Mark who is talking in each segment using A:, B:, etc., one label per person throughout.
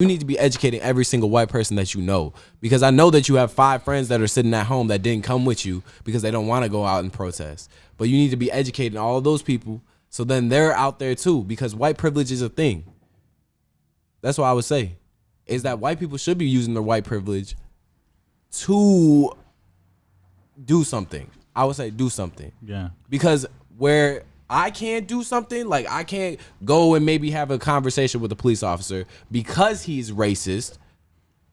A: You need to be educating every single white person that you know, because I know that you have 5 friends that are sitting at home that didn't come with you because they don't want to go out and protest. But you need to be educating all of those people so then they're out there too, because white privilege is a thing. That's what I would say, is that white people should be using their white privilege to do something. I would say do something.
B: Yeah.
A: Because where I can't do something, like I can't go and maybe have a conversation with a police officer because he's racist.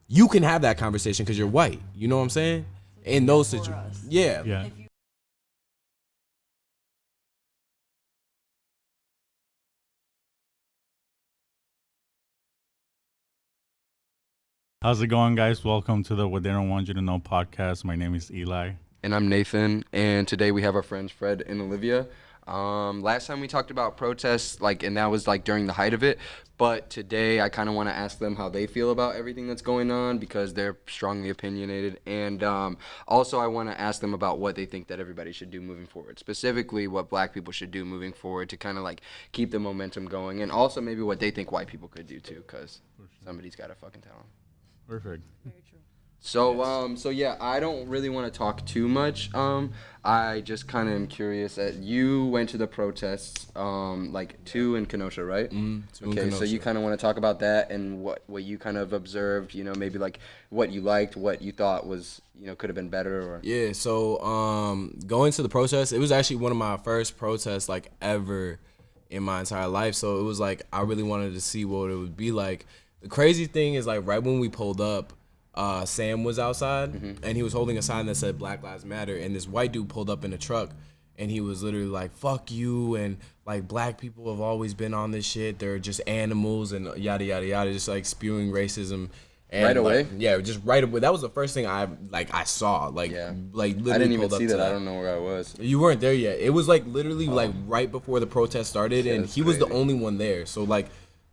A: You can have that conversation because you're white. You know what I'm saying? In those situations. Yeah.
B: Yeah. How's it going, guys? Welcome to the What They Don't Want You to Know podcast. My name is Eli.
C: And I'm Nathan, and today we have our friends Fred and Olivia. Last time we talked about protests, and that was during the height of it, but today I kind of want to ask them how they feel about everything that's going on because they're strongly opinionated, and also I want to ask them about what they think that everybody should do moving forward, specifically what black people should do moving forward to kind of keep the momentum going, and also maybe what they think white people could do too, because somebody's got to fucking tell them.
B: Perfect.
D: Very true.
C: So yeah, I don't really want to talk too much. I just kind of am curious that you went to the protests, 2 in Kenosha, right? Okay, so you kind of want to talk about that and what you kind of observed, maybe what you liked, what you thought was, could have been better, or.
A: Yeah, so going to the protest, it was actually one of my first protests ever in my entire life. So it was I really wanted to see what it would be like. The crazy thing is right when we pulled up, Sam was outside and he was holding a sign that said Black Lives Matter, and this white dude pulled up in a truck and he was literally like, fuck you, and black people have always been on this shit, they're just animals and yada yada yada, just spewing racism. And
C: right away?
A: Yeah, just right away. That was the first thing I saw.
C: Yeah.
A: Literally
C: I didn't even
A: pulled
C: see
A: up to
C: that. I don't know where I was.
A: You weren't there yet. It was literally right before the protest started, and he was the only one there. So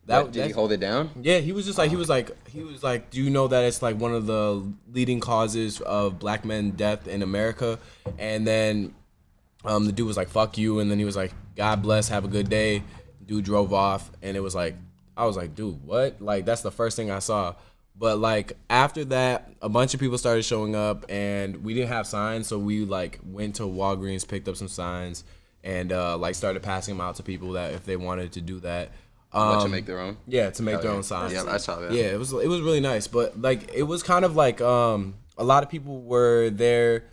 C: Did he hold it down?
A: Yeah, he was just he was like, do you know that it's one of the leading causes of black men death in America? And then the dude was like, fuck you, and then he was like, God bless, have a good day. Dude drove off, and it was I was like, dude, what? That's the first thing I saw. But after that, a bunch of people started showing up, and we didn't have signs, so we went to Walgreens, picked up some signs, and started passing them out to people that if they wanted to do that.
C: To make their own?
A: Yeah, to make their own signs.
C: Yeah, I saw that.
A: Yeah, it was really nice, but it was kind of a lot of people were there.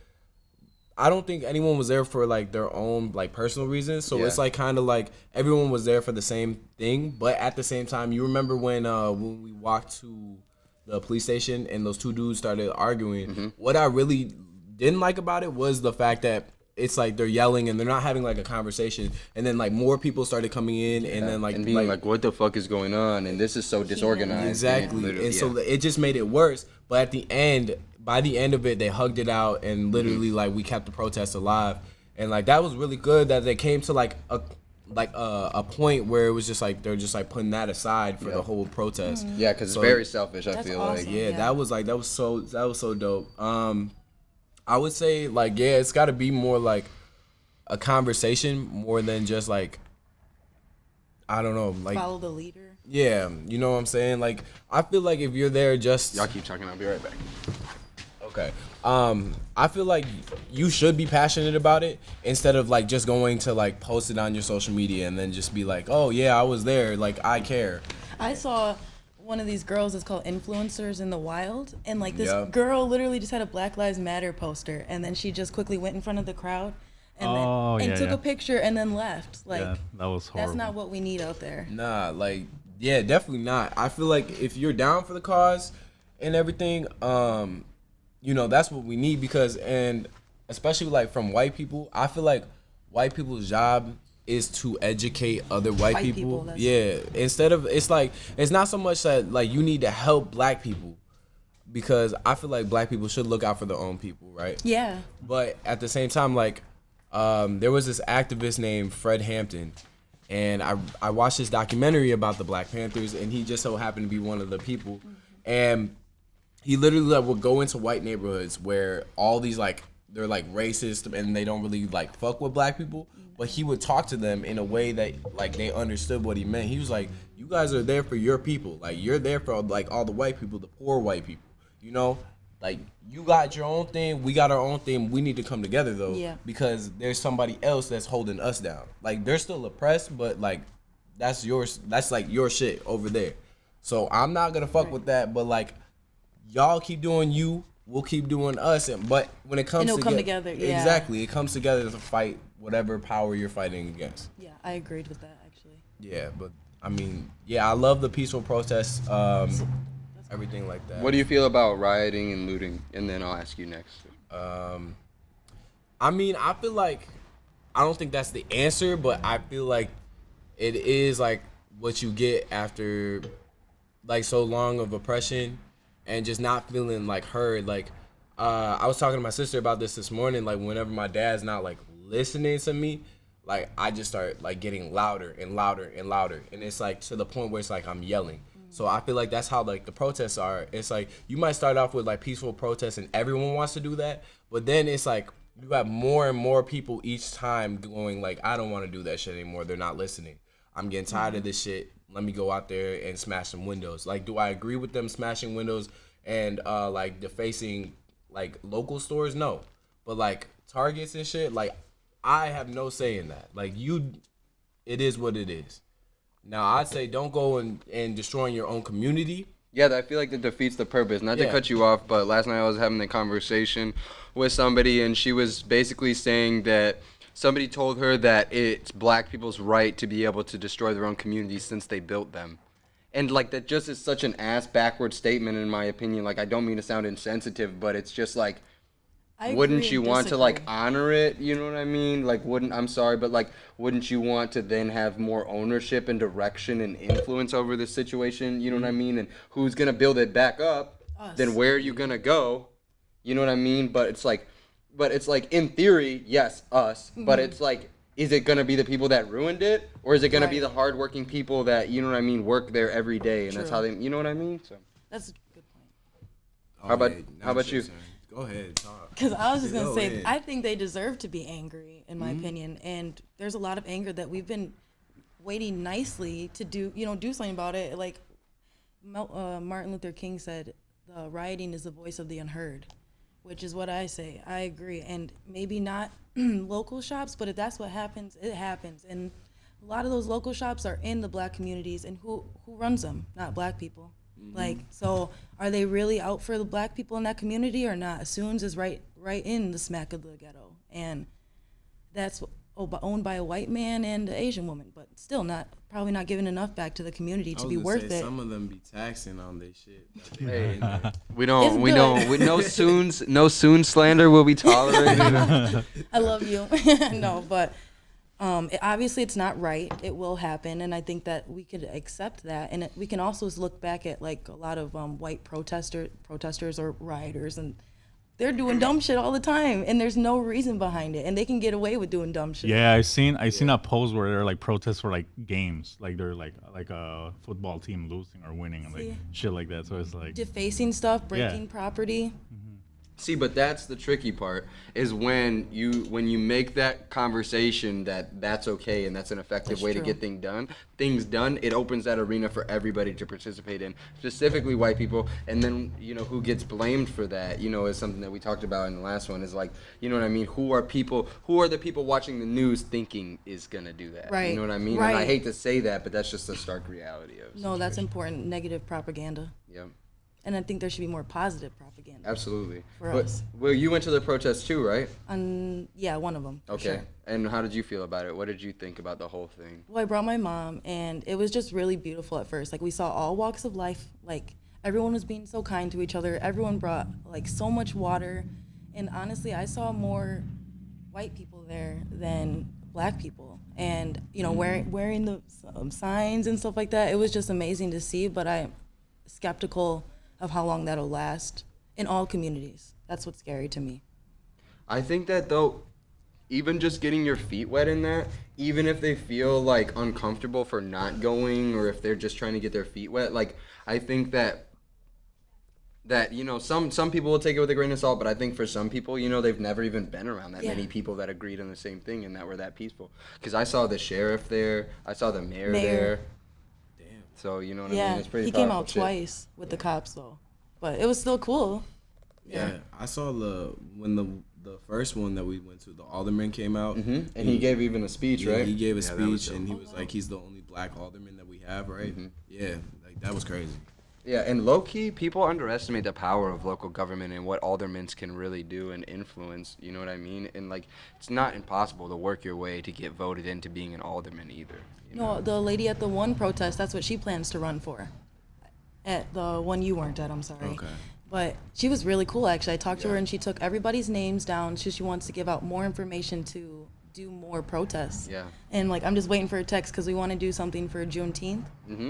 A: I don't think anyone was there for their own personal reasons. So it's kind of everyone was there for the same thing, but at the same time, you remember when we walked to the police station and those 2 dudes started arguing. What I really didn't like about it was the fact that it's they're yelling and they're not having a conversation, and then more people started coming in, and then
C: and being what the fuck is going on, and this is so disorganized.
A: Exactly, and so it just made it worse. But at the end, by the end of it, they hugged it out, and literally we kept the protest alive, and that was really good that they came to a point where it was just they're just putting that aside for the whole protest.
C: Yeah, because it's very selfish. I feel
D: awesome.
A: Yeah, that was so dope. I would say it's got to be more a conversation more than just I don't know,
D: follow the leader.
A: Yeah, you know what I'm saying? I feel if you're there just
C: Y'all keep talking. I'll be right back.
A: Okay. I feel you should be passionate about it instead of just going to post it on your social media and then just be oh yeah, I was there, I care.
D: I saw one of these girls is called influencers in the wild, and this girl literally just had a Black Lives Matter poster, and then she just quickly went in front of the crowd and took a picture and then left.
B: Yeah, that was horrible.
D: That's not what we need out there.
A: Nah, yeah, definitely not. I feel if you're down for the cause and everything, that's what we need, because, and especially from white people, I feel white people's job is to educate other white people. Yeah, instead of, it's not so much that you need to help black people, because I feel black people should look out for their own people, right?
D: Yeah.
A: But at the same time, there was this activist named Fred Hampton, and I watched this documentary about the Black Panthers, and he just so happened to be one of the people, and he literally would go into white neighborhoods where all these they're like racist and they don't really like fuck with black people, but he would talk to them in a way that like they understood what he meant. He was like, you guys are there for your people, like you're there for like all the white people, the poor white people, you know, like you got your own thing, we got our own thing, we need to come together though, because there's somebody else that's holding us down. Like they're still oppressed, but like that's yours, that's like your shit over there. So I'm not gonna fuck with that, but like y'all keep doing you, we'll keep doing us, but when it comes
D: it'll come together,
A: exactly, it comes together to fight whatever power you're fighting against.
D: Yeah, I agreed with that actually.
A: Yeah, but I mean, yeah, I love the peaceful protests, everything like that.
C: What do you feel about rioting and looting? And then I'll ask you next.
A: I mean, I feel like I don't think that's the answer, but I feel like it is like what you get after like so long of oppression and just not feeling like heard. Like I was talking to my sister about this morning, like whenever my dad's not like listening to me, like I just start like getting louder and louder and louder, and it's like to the point where it's like I'm yelling. So I feel like that's how like the protests are. It's like you might start off with like peaceful protests and everyone wants to do that, but then it's like you have more and more people each time going like, I don't want to do that shit anymore, they're not listening, I'm getting tired of this shit, let me go out there and smash some windows. Like, do I agree with them smashing windows and like defacing like local stores? No. But like Targets and shit, like I have no say in that. Like it is what it is. Now I'd say don't go and destroying your own community.
C: Yeah, I feel like that defeats the purpose. Not to cut you off, but last night I was having a conversation with somebody, and she was basically saying that somebody told her that it's black people's right to be able to destroy their own communities since they built them. And like that just is such an ass backward statement in my opinion. Like I don't mean to sound insensitive, but it's just like, wouldn't you want to like honor it? You know what I mean? Like I'm sorry, but like wouldn't you want to then have more ownership and direction and influence over the situation? You know what I mean? And who's gonna build it back up? Us. Then where are you gonna go? You know what I mean? But it's like in theory, yes, us. Mm-hmm. But it's like, is it gonna be the people that ruined it, or is it gonna be the hardworking people that, you know what I mean, work there every day, and that's how they, you know what I mean? So
D: that's a good point.
C: How about you?
A: Go ahead, talk.
D: Because I was just going to say, I think they deserve to be angry, in my opinion. And there's a lot of anger that we've been waiting nicely to do something about it. Like Martin Luther King said, the rioting is the voice of the unheard, which is what I say. I agree. And maybe not local shops, but if that's what happens, it happens. And a lot of those local shops are in the black communities, and who runs them? Not black people. Like, so are they really out for the black people in that community or not? Soon's is right in the smack of the ghetto, and that's owned by a white man and an Asian woman, but still probably not giving enough back to the community to be worth it.
A: Some of them be taxing on their shit.
C: Hey, we no Soon slander will be tolerated.
D: I love you. No, but obviously it's not right. It will happen, and I think that we could accept that, and we can also look back at like a lot of white protesters or rioters, and they're doing dumb shit all the time, and there's no reason behind it, and they can get away with doing dumb shit.
B: Yeah, I seen a post where they're like protests for like games, like they're like a football team losing or winning and like shit like that. So it's like
D: defacing stuff, breaking property.
C: See, but that's the tricky part, is when you make that conversation that's okay and that's an effective way to get things done, it opens that arena for everybody to participate in, specifically white people. And then, who gets blamed for that, is something that we talked about in the last one, is like, you know what I mean? Who are the people watching the news thinking is going to do that?
D: Right.
C: You know what I mean?
D: Right.
C: And I hate to say that, but that's just the stark reality of
D: No, that's important. Negative propaganda.
C: Yeah.
D: And I think there should be more positive propaganda.
C: Absolutely.
D: For us.
C: Well, you went to the protest too, right?
D: Yeah, one of them.
C: Okay. Sure. And how did you feel about it? What did you think about the whole thing?
D: Well, I brought my mom, and it was just really beautiful at first. Like, we saw all walks of life. Like, everyone was being so kind to each other. Everyone brought, like, so much water. And honestly, I saw more white people there than black people. And, wearing the signs and stuff like that. It was just amazing to see, but I'm skeptical of how long that'll last in all communities. That's what's scary to me.
C: I think that though, even just getting your feet wet in that, even if they feel like uncomfortable for not going, or if they're just trying to get their feet wet, like I think that that, you know, some people will take it with a grain of salt, but I think for some people, you know, they've never even been around that many people that agreed on the same thing and that were that peaceful. Because I saw the sheriff there, I saw the mayor there. Damn. So, you know what I mean? It's pretty
D: he came out twice with the cops, though. But it was still cool.
A: Yeah, I saw when the first one that we went to, the alderman came out.
C: And he gave even a speech, right?
A: He gave a speech, and he was like, he's the only black alderman that we have, right? Yeah, like that was crazy.
C: Yeah, and low-key, people underestimate the power of local government and what aldermen can really do and influence, you know what I mean? And, like, it's not impossible to work your way to get voted into being an alderman either. You know?
D: No, the lady at the one protest, that's what she plans to run for. At the one you weren't at, I'm sorry.
A: Okay.
D: But she was really cool, actually. I talked to her, and she took everybody's names down. She wants to give out more information to do more protests.
C: Yeah.
D: And, like, I'm just waiting for a text because we want to do something for Juneteenth.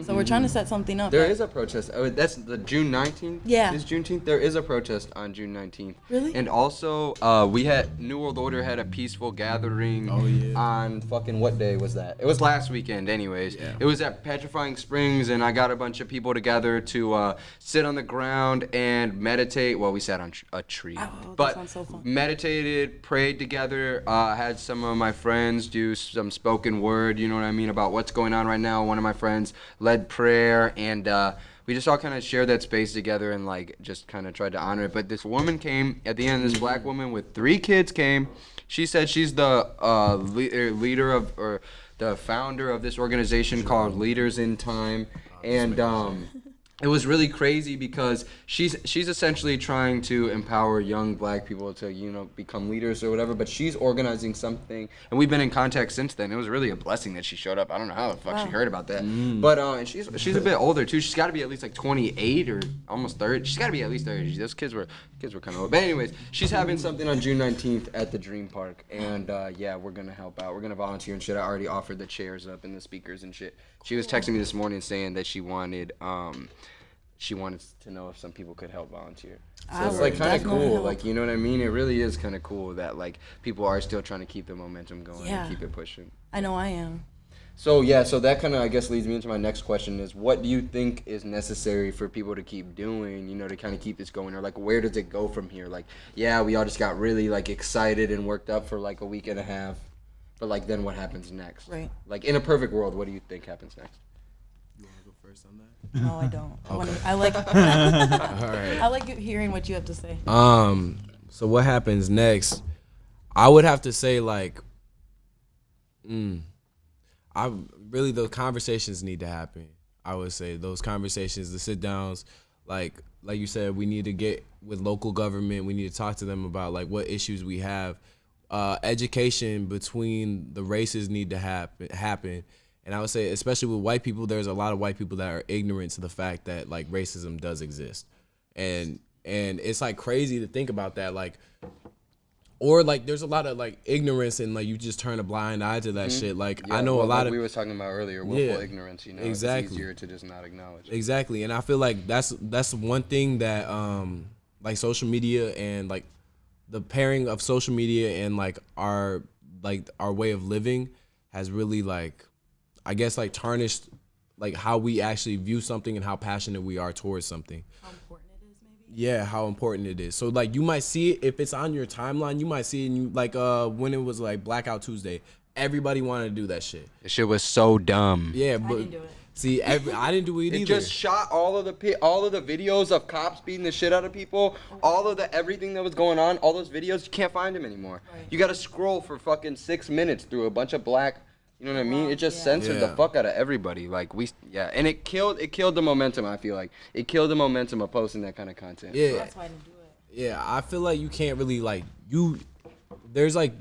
D: So we're trying to set something up.
C: There is a protest. Oh, that's the June 19th?
D: Yeah.
C: Is Juneteenth? There is a protest on June 19th.
D: Really?
C: And also, we had New World Order had a peaceful gathering on fucking what day was that? It was last weekend anyways.
A: Yeah.
C: It was at Petrifying Springs, and I got a bunch of people together to sit on the ground and meditate. Well, we sat on a tree.
D: Oh, that
C: but
D: sounds so fun.
C: meditated, prayed together, had some of my friends do some spoken word, you know what I mean, about what's going on right now. One of my friends led prayer, and we just all kind of shared that space together and like just kind of tried to honor it. But this woman came at the end, this black woman with 3 kids came. She said she's the leader of, or the founder of this organization called Leaders in Time. And it was really crazy because she's essentially trying to empower young black people to, you know, become leaders or whatever, but she's organizing something, and we've been in contact since then. It was really a blessing that she showed up. I don't know how the fuck she heard about that. But and she's a bit older too. She's got to be at least like 28 or almost 30. She's got to be at least 30. Those kids were kind of old. But anyways, she's having something on June 19th at the Dream Park, and yeah, we're gonna help out. We're gonna volunteer and shit. I already offered the chairs up and the speakers and shit. She was texting me this morning saying that she wanted to know if some people could help volunteer. So it's like kind of cool, like, you know what I mean? It really is kind of cool that like people are still trying to keep the momentum going and keep it pushing.
D: I know I am.
C: So yeah, so that kind of I guess leads me into my next question is, what do you think is necessary for people to keep doing, you know, to kind of keep this going, or like where does it go from here? Like, yeah, we all just got really like excited and worked up for like a week and a half, but like then what happens next? Right. Like in a perfect world, what do you think happens next?
A: You want to go first on that?
D: No, I don't.
A: Okay.
D: I like.
A: All right.
D: I like hearing what you have to say.
A: So what happens next? I would have to say like, those conversations need to happen. I would say those conversations, the sit downs, like you said, we need to get with local government. We need to talk to them about like what issues we have. Education between the races need to happen. And I would say, especially with white people, there's a lot of white people that are ignorant to the fact that like racism does exist, and it's like crazy to think about that, like, or like there's a lot of like ignorance and like you just turn a blind eye to that shit. Like I know a lot of
C: we were talking about earlier, willful ignorance. You know,
A: exactly.
C: It's easier to just not acknowledge.
A: Exactly, and I feel like that's one thing that like social media and like the pairing of social media and like our way of living has really like, I guess, like tarnished like how we actually view something and how passionate we are towards something.
D: How important it is, maybe?
A: Yeah, how important it is. So like you might see it if it's on your timeline, you might see it and you like when it was like Blackout Tuesday, everybody wanted to do that shit.
C: The shit was so dumb.
A: Yeah, but
D: I didn't do it.
A: See, I didn't do it either.
C: It just shot all of the videos of cops beating the shit out of people, all of the everything that was going on, all those videos, you can't find them anymore. Right. You gotta scroll for fucking 6 minutes through a bunch of black, you know what I mean? It just censored the fuck out of everybody. Like and it killed the momentum. I feel like it killed the momentum of posting that kind of content.
A: Yeah,
D: that's why I didn't do it.
A: Yeah, I feel like you can't really like there's like,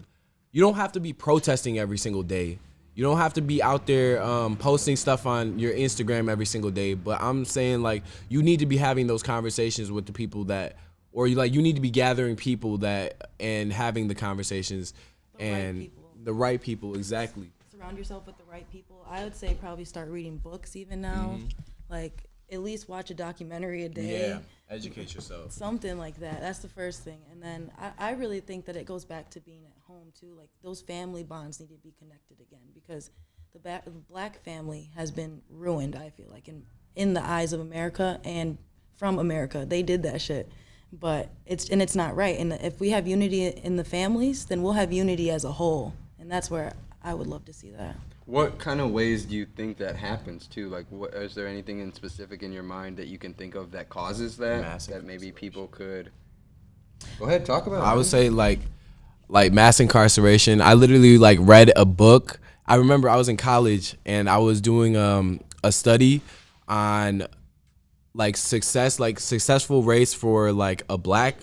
A: you don't have to be protesting every single day. You don't have to be out there posting stuff on your Instagram every single day, but I'm saying like you need to be having those conversations with the people that, or you need to be gathering people that and having the conversations the right people, exactly.
D: Surround yourself with the right people. I would say probably start reading books even now, like at least watch a documentary a day.
A: Yeah, educate yourself.
D: Something like that. That's the first thing. And then I really think that it goes back to being at home too. Like those family bonds need to be connected again, because the black family has been ruined, I feel like, in the eyes of America and from America. They did that shit. But it's not right. And if we have unity in the families, then we'll have unity as a whole. And that's where I would love to see that.
C: What kind of ways do you think that happens too? Like, is there anything in specific in your mind that you can think of that causes that? That maybe people could. Go ahead, talk about it.
A: I would say like mass incarceration. I literally like read a book. I remember I was in college and I was doing a study on like successful race for like a black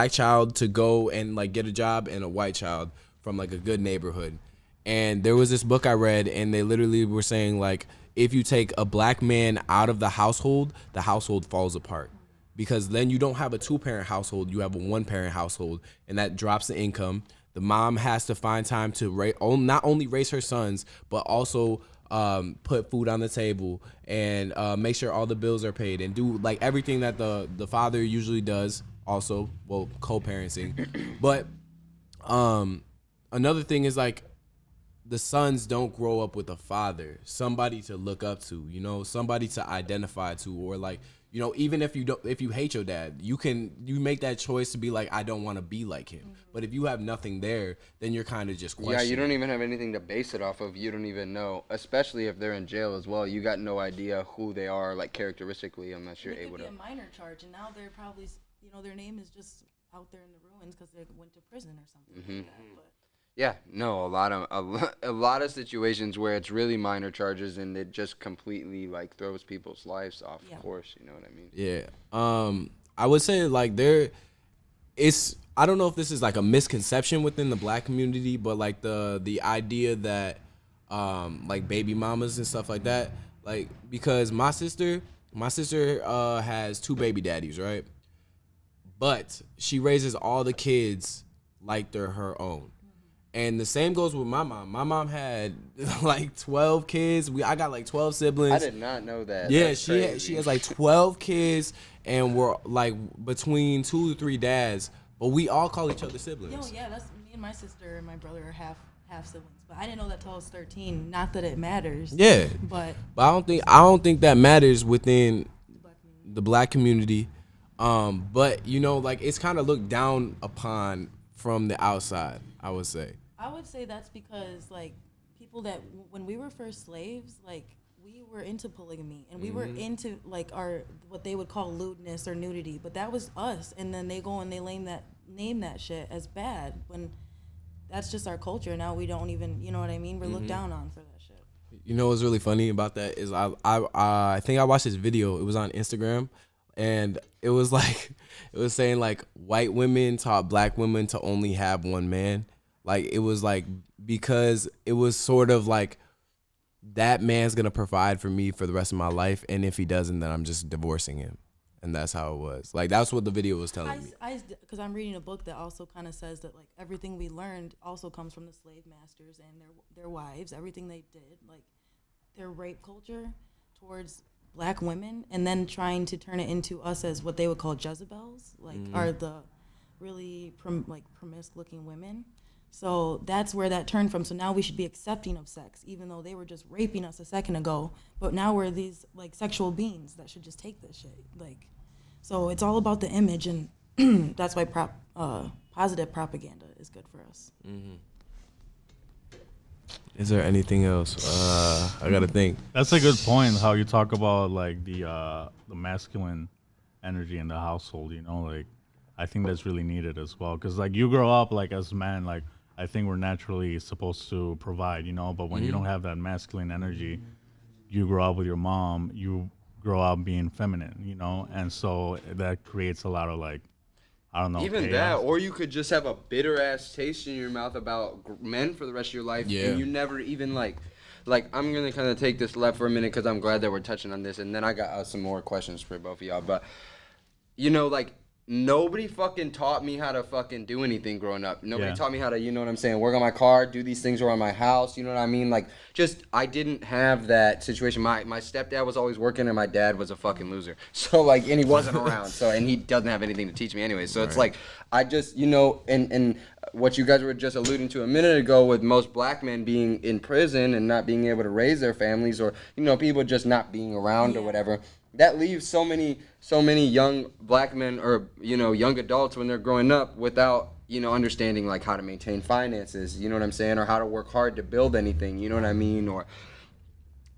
A: child to go and like get a job and a white child from like a good neighborhood. And there was this book I read and they literally were saying like if you take a black man out of the household falls apart. Because then you don't have a 2-parent household, you have a 1-parent household, and that drops the income. The mom has to find time to not only raise her sons, but also put food on the table and make sure all the bills are paid and do like everything that the father usually does. Also, well, co-parenting. But another thing is like the sons don't grow up with a father, somebody to look up to, you know, somebody to identify to, or like, you know, even if you hate your dad, you make that choice to be like, I don't want to be like him. Mm-hmm. But if you have nothing there, then you're kind of just questioning.
C: Yeah, you don't even have anything to base it off of. You don't even know, especially if they're in jail as well. You got no idea who they are, like characteristically, unless you're able to. It could be
D: a minor charge, and now they're probably, you know, their name is just out there in the ruins because they went to prison or something like that. But
C: yeah, no, a lot of situations where it's really minor charges and it just completely like throws people's lives off course, you know what I mean?
A: Yeah. I would say like I don't know if this is like a misconception within the black community, but like the idea that like baby mamas and stuff like that, like because my sister has 2 baby daddies, right? But she raises all the kids like they're her own. And the same goes with my mom. My mom had like 12 kids. I got like 12 siblings.
C: I did not know that.
A: Yeah, she has like 12 kids, and we're like between 2 to 3 dads, but we all call each other siblings.
D: Yo, yeah, that's me and my sister and my brother are half siblings. But I didn't know that till I was 13. Not that it matters.
A: Yeah,
D: but
A: I don't think that matters within the black community. But you know, like it's kind of looked down upon from the outside, I would say.
D: I would say that's because, like, people that, when we were first slaves, like, we were into polygamy, and we were into, like, what they would call lewdness or nudity, but that was us, and then they go and they name that shit as bad, when that's just our culture. Now we don't even, you know what I mean? We're looked down on for that shit.
A: You know what's really funny about that is I think I watched this video. It was on Instagram, and it was like, it was saying, like, white women taught black women to only have one man. Like, it was like, because it was sort of like, that man's gonna provide for me for the rest of my life, and if he doesn't, then I'm just divorcing him. And that's how it was. Like, that's what the video was telling me.
D: Because I'm reading a book that also kind of says that, like, everything we learned also comes from the slave masters and their wives, everything they did, like, their rape culture towards black women, and then trying to turn it into us as what they would call Jezebels, like, are the really promiscuous-looking women. So that's where that turned from. So now we should be accepting of sex, even though they were just raping us a second ago. But now we're these like sexual beings that should just take this shit. Like, so it's all about the image, and that's why positive propaganda is good for us.
A: Mm-hmm. Is there anything else? I gotta think.
B: That's a good point. How you talk about like the masculine energy in the household. You know, like I think that's really needed as well. Because like you grow up like as men, like I think we're naturally supposed to provide, you know, but when you don't have that masculine energy, you grow up with your mom, you grow up being feminine, you know, and so that creates a lot of like, I don't know.
C: Even chaos. That, or you could just have a bitter ass taste in your mouth about men for the rest of your life, and you never even like I'm gonna kind of take this left for a minute because I'm glad that we're touching on this, and then I got some more questions for both of y'all, but you know, like, nobody fucking taught me how to fucking do anything growing up. Nobody taught me how to, you know what I'm saying, work on my car, do these things around my house, you know what I mean? Like, just, I didn't have that situation. My stepdad was always working, and my dad was a fucking loser. So, like, and he wasn't around, so, and he doesn't have anything to teach me anyway. So it's like, I just, you know, and what you guys were just alluding to a minute ago with most black men being in prison and not being able to raise their families, or, you know, people just not being around or whatever. that leaves so many young black men or, you know, young adults when they're growing up without, you know, understanding like how to maintain finances, you know what I'm saying, or how to work hard to build anything, you know what I mean, or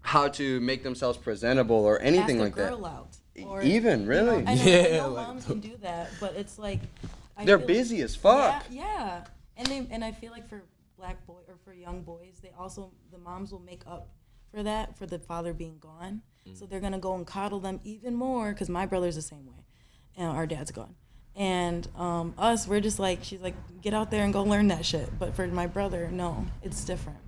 C: how to make themselves presentable or anything like that.
D: Ask a girl out. Or,
C: even really,
D: you know, I know moms can do that, but it's like
C: they're busy as fuck.
D: Yeah, and I feel like for black boy or for young boys, they also, the moms will make up for that, for the father being gone. So they're gonna go and coddle them even more, because my brother's the same way, and our dad's gone. And us, we're just like, she's like, get out there and go learn that shit. But for my brother, no, it's different.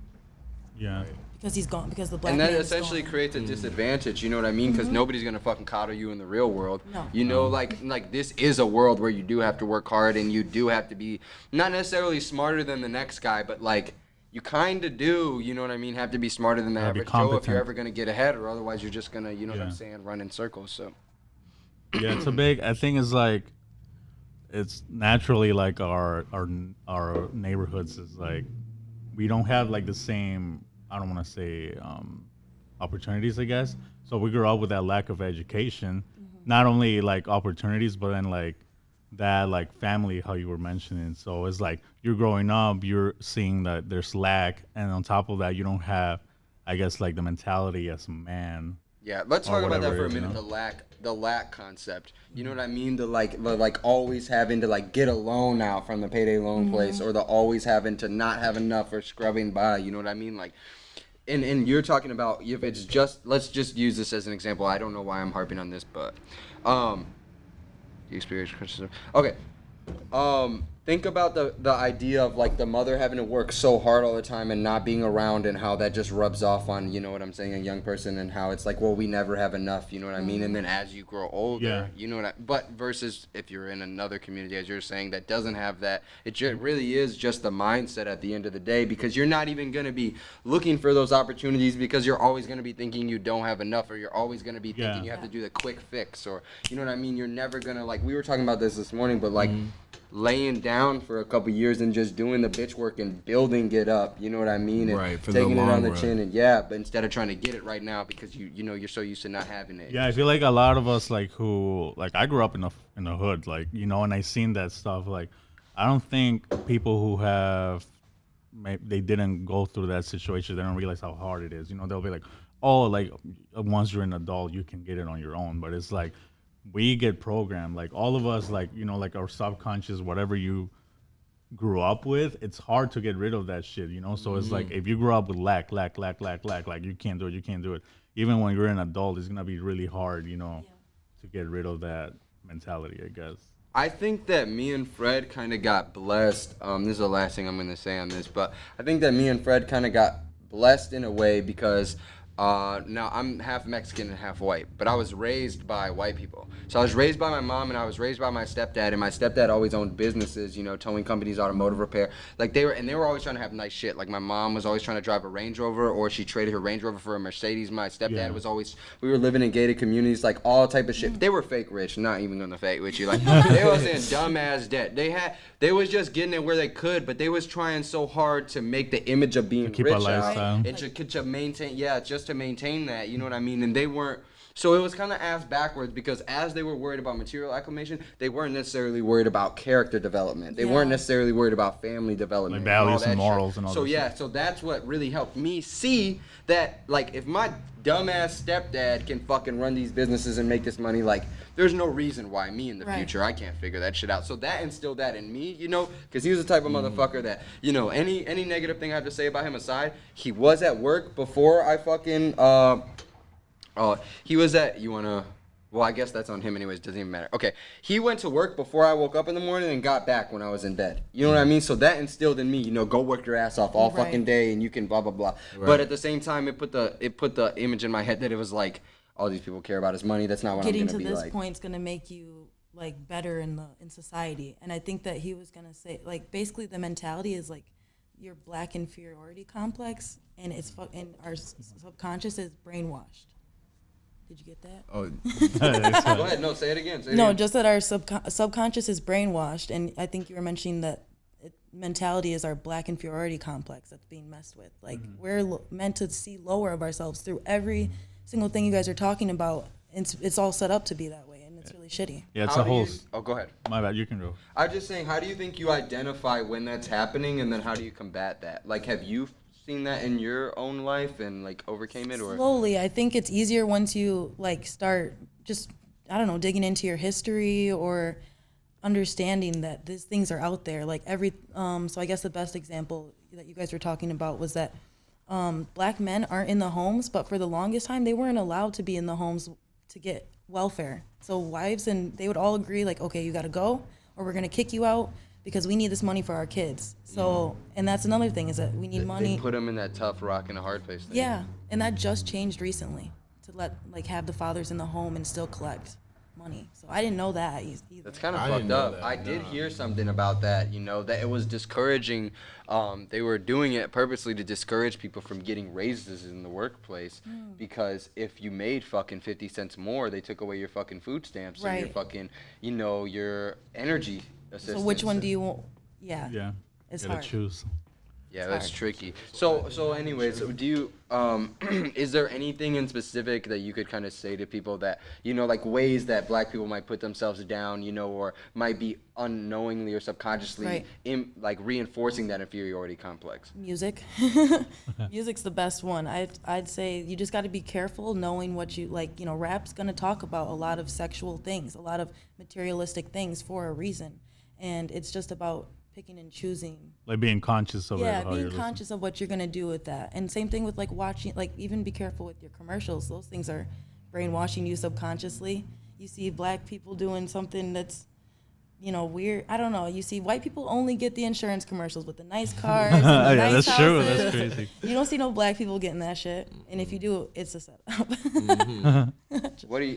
B: Yeah.
D: Because he's gone, because the black
C: and that
D: man
C: essentially
D: is gone.
C: creates a disadvantage, you know what I mean? Because nobody's gonna fucking coddle you in the real world.
D: No.
C: You know, like this is a world where you do have to work hard and you do have to be not necessarily smarter than the next guy, but like you kind of do, you know what I mean? Have to be smarter than the average Joe if you're ever gonna get ahead, or otherwise you're just gonna, you know what I'm saying, run in circles. So
B: yeah, it's a big. I think it's like, it's naturally like our neighborhoods is like, we don't have like the same, I don't want to say opportunities, I guess. So we grew up with that lack of education, not only like opportunities, but then like that like family, how you were mentioning. So it's like you're growing up, you're seeing that there's lack, and on top of that, you don't have, I guess, like the mentality as a man.
C: yeah, let's talk about that for a minute.
B: You know?
C: The lack concept. You know what I mean? The like always having to like get a loan now from the payday loan place, or the always having to not have enough or scrubbing by. You know what I mean? Like, and you're talking about, if it's just, let's just use this as an example. I don't know why I'm harping on this, but the experience criticism. Okay. Think about the idea of like the mother having to work so hard all the time and not being around, and how that just rubs off on, you know what I'm saying, a young person, and how it's like, well, we never have enough, you know what I mean? And then as you grow older, you know what but versus if you're in another community, as you're saying, that doesn't have that, it really is just the mindset at the end of the day, because you're not even going to be looking for those opportunities, because you're always going to be thinking you don't have enough, or you're always going to be thinking you have to do the quick fix, or, you know what I mean? You're never going to, like, we were talking about this morning, but like, laying down for a couple years and just doing the bitch work and building it up, you know what I mean? And
A: right, for
C: taking
A: the
C: it
A: long
C: on the
A: run.
C: chin, and but instead of trying to get it right now because you know you're so used to not having it.
B: Yeah, I feel like a lot of us, like, who, like, I grew up in the hood, like, you know, and I seen that stuff. Like, I don't think people who have, maybe they didn't go through that situation, they don't realize how hard it is. You know, they'll be like, oh, like, once you're an adult, you can get it on your own. But it's like, we get programmed, like, all of us, like, you know, like, our subconscious, whatever you grew up with, it's hard to get rid of that shit, you know? So it's like, if you grew up with lack, like, you can't do it. Even when you're an adult, it's gonna be really hard, you know, to get rid of that mentality, I guess.
C: I think that me and Fred kind of got blessed. This is the last thing I'm going to say on this, but I think that me and Fred kind of got blessed in a way, because now I'm half Mexican and half white, but I was raised by white people. So I was raised by my mom, and I was raised by my stepdad, and my stepdad always owned businesses, you know, towing companies, automotive repair. Like, they were always trying to have nice shit. Like, my mom was always trying to drive a Range Rover, or she traded her Range Rover for a Mercedes. My stepdad was always, we were living in gated communities, like all type of shit. They were fake rich, not even gonna fake with you. Like, they was in dumbass debt. They was just getting it where they could, but they was trying so hard to make the image of being
B: keep
C: rich
B: a lifestyle.
C: and to maintain, just to maintain that, you know what I mean? And they weren't, so it was kind of ass backwards, because as they were worried about material acclamation, they weren't necessarily worried about character development. They weren't necessarily worried about family development,
B: like values and morals
C: shit.
B: and all
C: so
B: that.
C: So that's what really helped me see that, like, if my dumbass stepdad can fucking run these businesses and make this money, like, there's no reason why me in the future I can't figure that shit out. So that instilled that in me, you know, because he was the type of motherfucker that, you know, any negative thing I have to say about him aside, he was at work before I fucking he was at, well, I guess that's on him anyways, doesn't even matter. Okay, he went to work before I woke up in the morning and got back when I was in bed. You know what I mean? So that instilled in me, you know, go work your ass off all fucking day and you can blah, blah, blah. Right. But at the same time, it put the image in my head that it was like, all these people care about is money. That's not what I'm going to be like.
D: Getting to this point is going to make you, like, better in society. And I think that he was going to say, like, basically the mentality is, like, your black inferiority complex, and and our subconscious is brainwashed. Did you get that?
A: Oh,
C: go ahead. No, say it again.
D: Just that our subconscious is brainwashed, and I think you were mentioning that mentality is our black inferiority complex that's being messed with. Like, we're meant to see lower of ourselves through every single thing you guys are talking about it's all set up to be that way, and it's really shitty.
B: Yeah, it's
C: How
B: a
C: do
B: whole.
C: Oh, go ahead.
B: My bad. You can go.
C: I'm just saying, how do you think you identify when that's happening, and then how do you combat that? Like, have you seen that in your own life and like overcame it, or
D: Slowly, I think it's easier once you like start just, I don't know, digging into your history or understanding that these things are out there. Like so I guess the best example that you guys were talking about was that black men aren't in the homes, but for the longest time they weren't allowed to be in the homes to get welfare. So wives and they would all agree like, okay, you got to go or we're going to kick you out because we need this money for our kids. So, and that's another thing is that we need money.
C: They put them in that tough rock and a hard place thing.
D: Yeah, and that just changed recently to have the fathers in the home and still collect money. So I didn't know that either.
C: That's kind of fucked up. I did hear something about that, that it was discouraging. They were doing it purposely to discourage people from getting raises in the workplace because if you made fucking 50 cents more, they took away your fucking food stamps and your fucking, your energy assistance.
D: So which one do you want?
B: Yeah.
D: It's
B: Gotta
D: hard.
B: choose.
C: Yeah, that's tricky. So anyways, do you is there anything in specific that you could kind of say to people that like ways that black people might put themselves down, or might be unknowingly or subconsciously like reinforcing that inferiority complex?
D: Music. Music's the best one. I'd say you just got to be careful knowing what you like. Rap's gonna talk about a lot of sexual things, a lot of materialistic things for a reason, and it's just about picking and choosing,
B: like being conscious of it.
D: Yeah, being conscious of what you're gonna do with that. And same thing with like watching, like even be careful with your commercials. Those things are brainwashing you subconsciously. You see black people doing something that's weird. I don't know. You see white people only get the insurance commercials with the nice cars and the
B: yeah,
D: nice
B: that's
D: houses.
B: true. That's crazy.
D: You don't see no black people getting that shit. And if you do, it's a setup.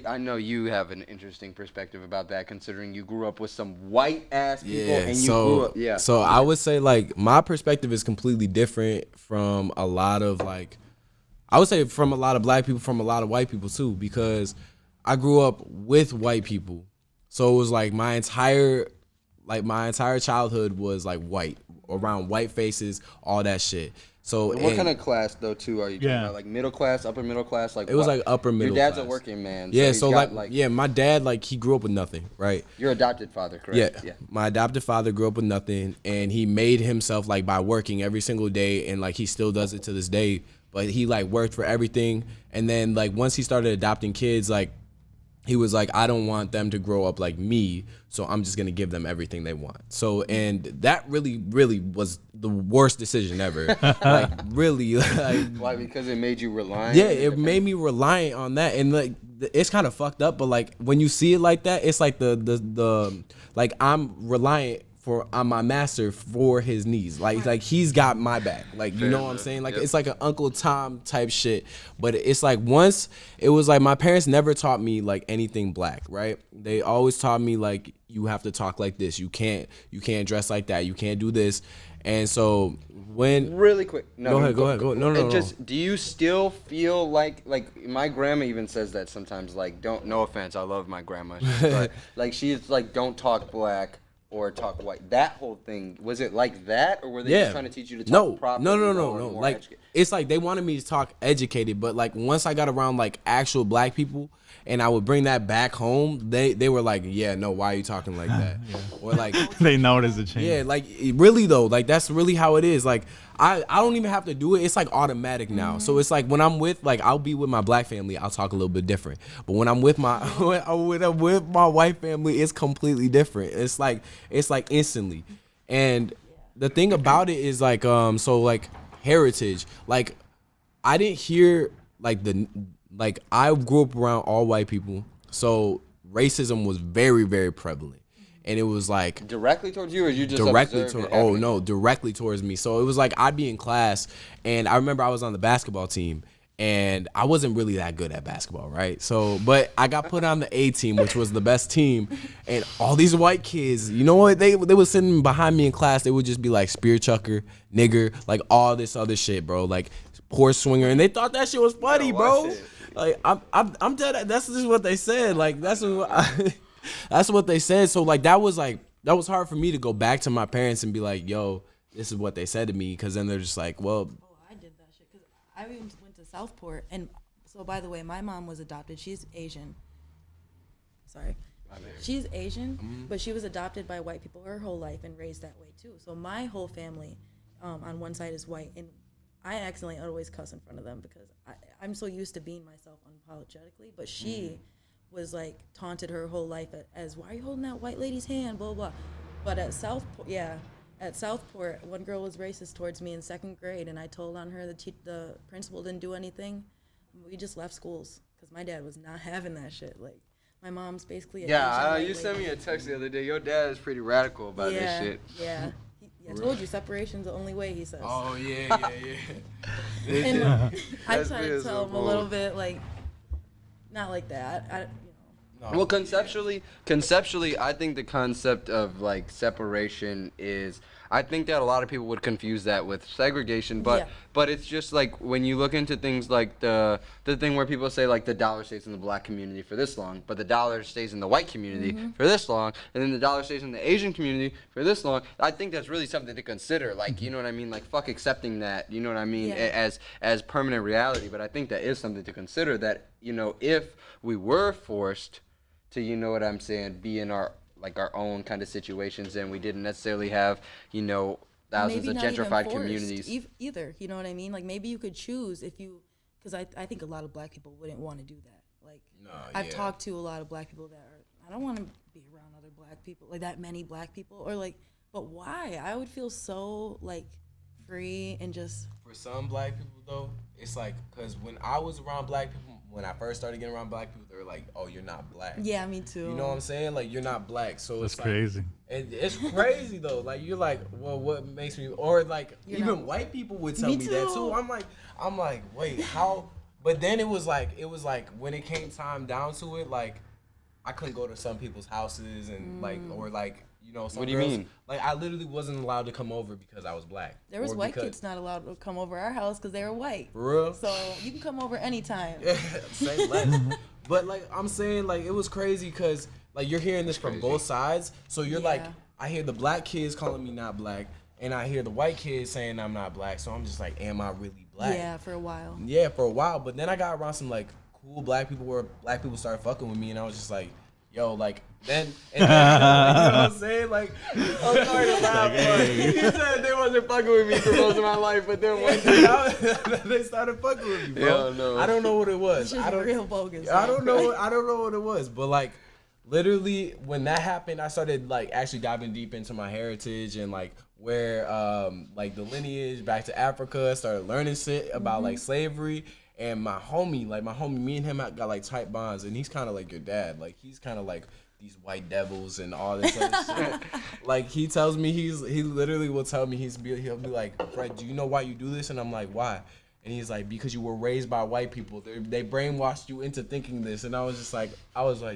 C: I know you have an interesting perspective about that, considering you grew up with some white ass people and you grew up. Yeah.
A: So I would say like my perspective is completely different from a lot of I would say from a lot of black people, from a lot of white people too, because I grew up with white people. So it was like my entire childhood was like white, around white faces, all that shit. So
C: what kind of class though too are you talking about? Like middle class, upper middle class? Like
A: it was like upper middle class.
C: Your dad's a working man.
A: Yeah, so my dad he grew up with nothing, right?
C: Your adopted father, correct?
A: Yeah. My adopted father grew up with nothing, and he made himself by working every single day, and he still does it to this day. But he worked for everything, and then once he started adopting kids, he was like, I don't want them to grow up like me, so I'm just gonna give them everything they want. So, and that really, really was the worst decision ever. Really,
C: why? Because it made you reliant.
A: Yeah, it made me reliant on that, and it's kind of fucked up. But when you see it like that, it's like the I'm reliant on my master for his needs. Like he's got my back. You know what I'm saying? It's like an Uncle Tom type shit. But it's once it was my parents never taught me anything black, right? They always taught me you have to talk like this. You can't dress like that. You can't do this. And so when
C: really quick,
A: go ahead. No.
C: Do you still feel like my grandma even says that sometimes? No offense, I love my grandma, but she's don't talk black or talk white. That whole thing, was it like that, or were they just trying to teach you to talk properly?
A: No. It's they wanted me to talk educated, but once I got around actual black people and I would bring that back home, they were like, yeah, no, why are you talking like that? Or
B: they notice the change.
A: Yeah, really though, that's really how it is. I don't even have to do it. It's automatic now. So it's when I'm with I'll be with my black family, I'll talk a little bit different. But when I'm with my when I'm with my white family, it's completely different. It's instantly. And the thing about it is heritage. I didn't hear I grew up around all white people, so racism was very, very prevalent. And it was
C: directly towards you, or you just
A: directly towards me. So it was I'd be in class, and I remember I was on the basketball team, and I wasn't really that good at basketball, right? So, but I got put on the A team, which was the best team, and all these white kids, you know what? They were sitting behind me in class. They would just be spear chucker, nigger, all this other shit, bro, poor swinger, and they thought that shit was funny, bro. I'm dead. That's just what they said. That's what they said. So that was hard for me to go back to my parents and be like, yo, this is what they said to me, because then they're just well.
D: Oh, I did that shit because I even went to Southport, and so by the way, my mom was adopted. She's Asian, sorry. She's Asian, but she was adopted by white people her whole life and raised that way too. So my whole family on one side is white, and I accidentally always cuss in front of them because I'm so used to being myself unapologetically. But she was like taunted her whole life as, why are you holding that white lady's hand, blah, blah. But at Southport, one girl was racist towards me in 2nd grade, and I told on her. The principal didn't do anything. We just left schools because my dad was not having that shit. Like, my mom's basically
C: you sent me a text the other day. Your dad is pretty radical about this shit.
D: Yeah. I told you, separation's the only way, he says.
A: Oh, yeah.
D: And I try to tell him a little bit, like, not like that.
C: Well, conceptually, I think the concept of like separation is. I think that a lot of people would confuse that with segregation, but it's just like when you look into things like the thing where people say like the dollar stays in the black community for this long, but the dollar stays in the white community for this long, and then the dollar stays in the Asian community for this long. I think that's really something to consider. Like, you know what I mean? Like, fuck accepting that, you know what I mean, as permanent reality. But I think that is something to consider, that, you know, if we were forced to, you know what I'm saying, be in our own kind of situations, and we didn't necessarily have, you know, thousands of gentrified communities
D: either, you know what I mean? Like, maybe you could choose because I think a lot of black people wouldn't want to do that. Like, I've talked to a lot of black people that I don't want to be around other black people, like that many black people, or like, but why? I would feel so like free and just.
A: For some black people though, it's like, because when I was around black people, when I first started getting around black people, they were like, "Oh, you're not black."
D: Yeah, me too.
A: You know what I'm saying? Like, you're not black, so
B: That's
A: it's like,
B: crazy.
A: It's crazy though. Like, you're like, well, what makes me? Or like, even white people would tell me that too. I'm like, wait, how? But then it was like when it came time down to it, like, I couldn't go to some people's houses and like, or like, you know, some
C: What do you
A: girls,
C: mean?
A: Like, I literally wasn't allowed to come over because I was black.
D: There was white kids not allowed to come over our house because they were white.
A: For real?
D: So you can come over anytime.
A: Say less. But like, I'm saying, like, it was crazy because like you're hearing this from both sides. So you're like, I hear the black kids calling me not black, and I hear the white kids saying I'm not black. So I'm just like, am I really black?
D: Yeah, for a while.
A: Yeah, for a while. But then I got around some like cool black people where black people started fucking with me, and I was just like, yo, like, then you know what I'm saying? Like, I'm sorry to laugh, but
C: He said they wasn't fucking with me for most of my life, but then one day
A: they started fucking with me, bro.
C: Yeah, no.
A: I don't know what it was.
D: It's just real bogus.
A: I don't know what it was, but like, literally when that happened, I started like actually diving deep into my heritage and like where like the lineage back to Africa. I started learning shit about like slavery. And my homie, me and him got like tight bonds, and he's kind of like your dad. Like, he's kind of like these white devils and all this other shit. Like, he tells me he literally will tell me he'll be like, Fred, do you know why you do this? And I'm like, why? And he's like, because you were raised by white people. They brainwashed you into thinking this. And I was like,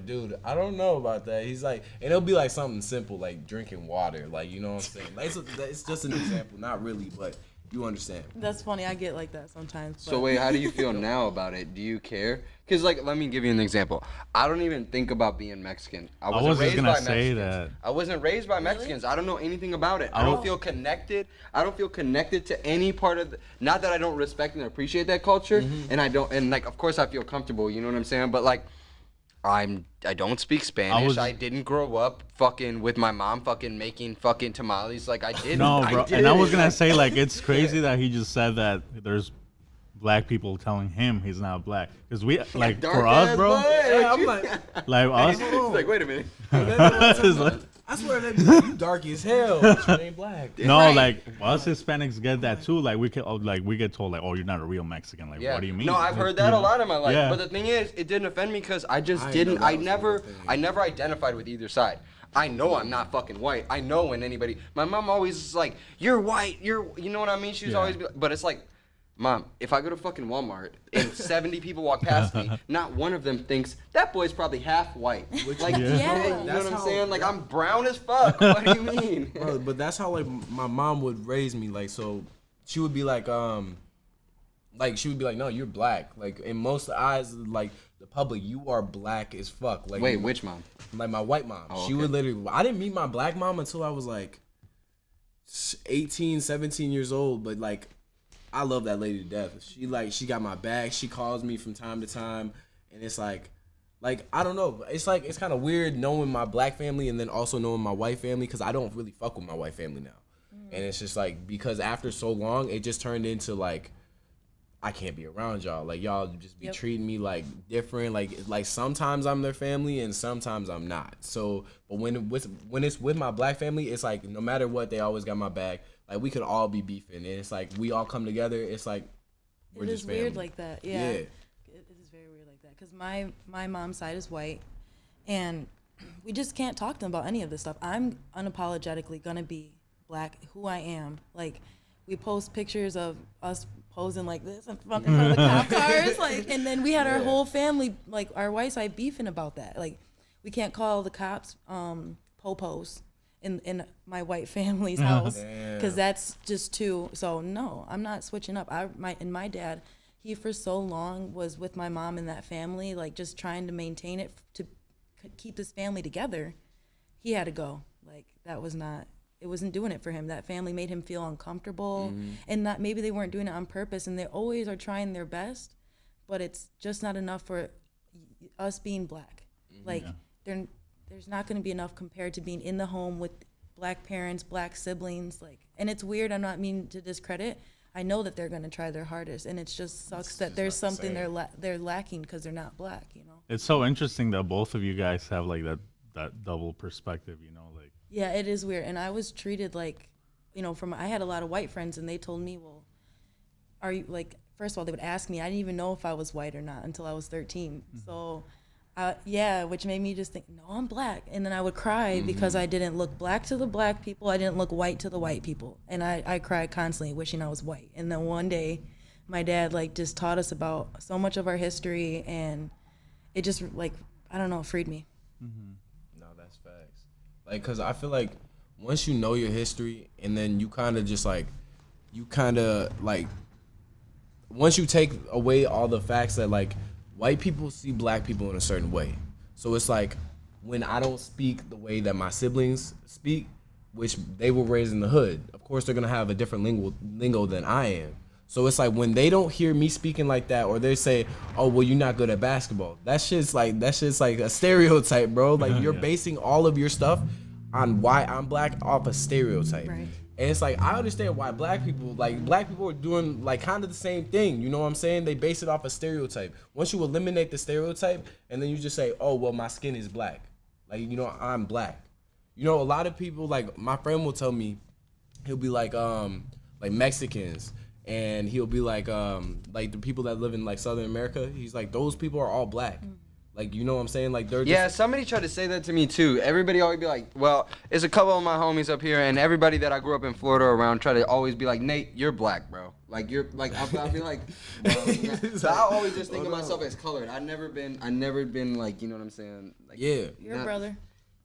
A: dude, I don't know about that. He's like, and it'll be like something simple, like drinking water. Like, you know what I'm saying? Like, it's just an example, not really, but you understand.
D: That's funny. I get like that sometimes.
C: So wait, how do you feel now about it? Do you care? Because like, let me give you an example. I don't even think about being Mexican. I wasn't raised by Mexicans. I wasn't raised by Mexicans. I don't know anything about it. I don't feel connected. I don't feel connected to any part of not that I don't respect and appreciate that culture, and I don't, and like, of course I feel comfortable, you know what I'm saying? But like, I don't speak Spanish. I didn't grow up fucking with my mom fucking making fucking tamales. Like, I didn't.
B: No, bro. And I was gonna say, like, it's crazy that he just said that there's black people telling him he's not black, because we like for us, bro.
A: Yeah, I'm like
B: us.
C: It's like, wait a minute.
A: I swear they be like, you dark as hell, but you ain't black.
B: No,
C: Right.
B: like us Hispanics get that too. Like we get told like, oh, you're not a real Mexican. Like, what do you mean?
C: No, I've heard that a lot in my life.
B: Yeah.
C: But the thing is, it didn't offend me because I never identified with either side. I know I'm not fucking white. I know when anybody, my mom always is like, you're white, you know what I mean? She was always, but it's like, Mom, if I go to fucking Walmart and 70 people walk past me, not one of them thinks that boy's probably half white. Like, you know what I'm saying? Like, I'm brown as fuck. What do you mean?
A: Bro, but that's how like my mom would raise me. Like, so she would be like she would be like, no, you're black. Like, in most eyes, like the public, you are black as fuck. Like,
C: wait, which mom?
A: Like my white mom.
C: Oh,
A: she would literally. I didn't meet my black mom until I was like 18, 17 years old. But like, I love that lady to death. She got my back. She calls me from time to time, and it's like, like I don't know. It's like it's kind of weird knowing my black family and then also knowing my white family because I don't really fuck with my white family now, and it's just like because after so long it just turned into like I can't be around y'all. Like y'all just be treating me like different. Like sometimes I'm their family and sometimes I'm not. So, but when it's with my black family, it's like no matter what, they always got my back. Like we could all be beefing, and it's like we all come together. It's like we're just family.
D: Weird like that. Yeah. It is very weird like that because my mom's side is white, and we just can't talk to them about any of this stuff. I'm unapologetically gonna be black, who I am. Like we post pictures of us posing like this in front of the cop cars, like, and then we had our whole family, like our white side, beefing about that. Like we can't call the cops popos in my white family's house because that's just too. So no, I'm not switching up. My dad, he for so long was with my mom and that family, like just trying to maintain it to keep this family together. He had to go. Like that was not. It wasn't doing it for him. That family made him feel uncomfortable, and that maybe they weren't doing it on purpose. And they always are trying their best, but it's just not enough for us being black. Like there's not going to be enough compared to being in the home with black parents, black siblings. Like, and it's weird. I'm not meaning to discredit. I know that they're going to try their hardest, and it just sucks that there's something they're lacking because they're not black. You know.
B: It's so interesting that both of you guys have like that double perspective. You know, like.
D: Yeah, it is weird. And I was treated like, you know, I had a lot of white friends, and they told me, well, are you, like, first of all, they would ask me. I didn't even know if I was white or not until I was 13. So, which made me just think, no, I'm black. And then I would cry because I didn't look black to the black people. I didn't look white to the white people. And I cried constantly wishing I was white. And then one day, my dad, like, just taught us about so much of our history, and it just, like, I don't know, freed me.
A: No, that's facts. Like, cause I feel like once you know your history, and then you kind of just like, once you take away all the facts that like white people see black people in a certain way. So it's like when I don't speak the way that my siblings speak, which they were raised in the hood, of course they're gonna have a different lingo than I am. So it's like when they don't hear me speaking like that, or they say, "Oh, well, you're not good at basketball." That shit's like a stereotype, bro. Like you're basing all of your stuff on why I'm black off a stereotype.
D: Right.
A: And it's like I understand why black people are doing like kind of the same thing. You know what I'm saying? They base it off a stereotype. Once you eliminate the stereotype, and then you just say, "Oh, well, my skin is black." Like, you know, I'm black. You know, a lot of people, like my friend will tell me, he'll be like Mexicans. And he'll be like the people that live in like Southern America, he's like, those people are all black. Like, you know what I'm saying? Like they're just
C: somebody tried to say that to me too. Everybody always be like, well, it's a couple of my homies up here, and everybody that I grew up in Florida around try to always be like, Nate, you're black, bro. Like you're like I'll be like, so I always just think of myself as colored. I never been like, you know what I'm saying? Like,
A: yeah.
D: You're a brother.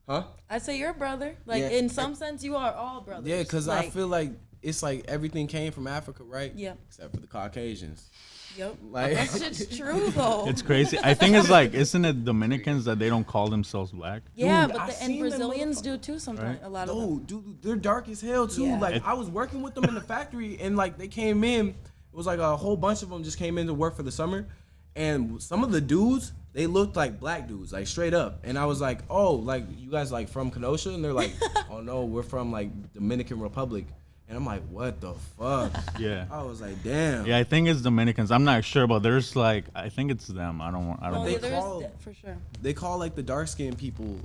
A: Huh?
D: I'd say you're a brother. Like in some sense, you are all brothers.
A: Yeah, because like, I feel like it's like everything came from Africa, right?
D: Yep.
A: Except for the Caucasians.
D: Yep.
A: Like
D: that shit's true though.
B: It's crazy. I think it's like, isn't it Dominicans that they don't call themselves black?
D: Yeah,
A: Dude,
D: but and Brazilians do too sometimes. Right? A lot of them.
A: Dude, they're dark as hell too. Yeah. Like I was working with them in the factory, and like they came in. It was like a whole bunch of them just came in to work for the summer, and some of the dudes, they looked like black dudes, like straight up. And I was like, oh, like you guys like from Kenosha? And they're like, oh no, we're from like Dominican Republic. And I'm like, what the fuck?
B: Yeah.
A: I was like, damn.
B: Yeah, I think it's Dominicans. I'm not sure, but there's like, I think it's them. I don't.
D: For sure.
A: They call like the dark skinned people,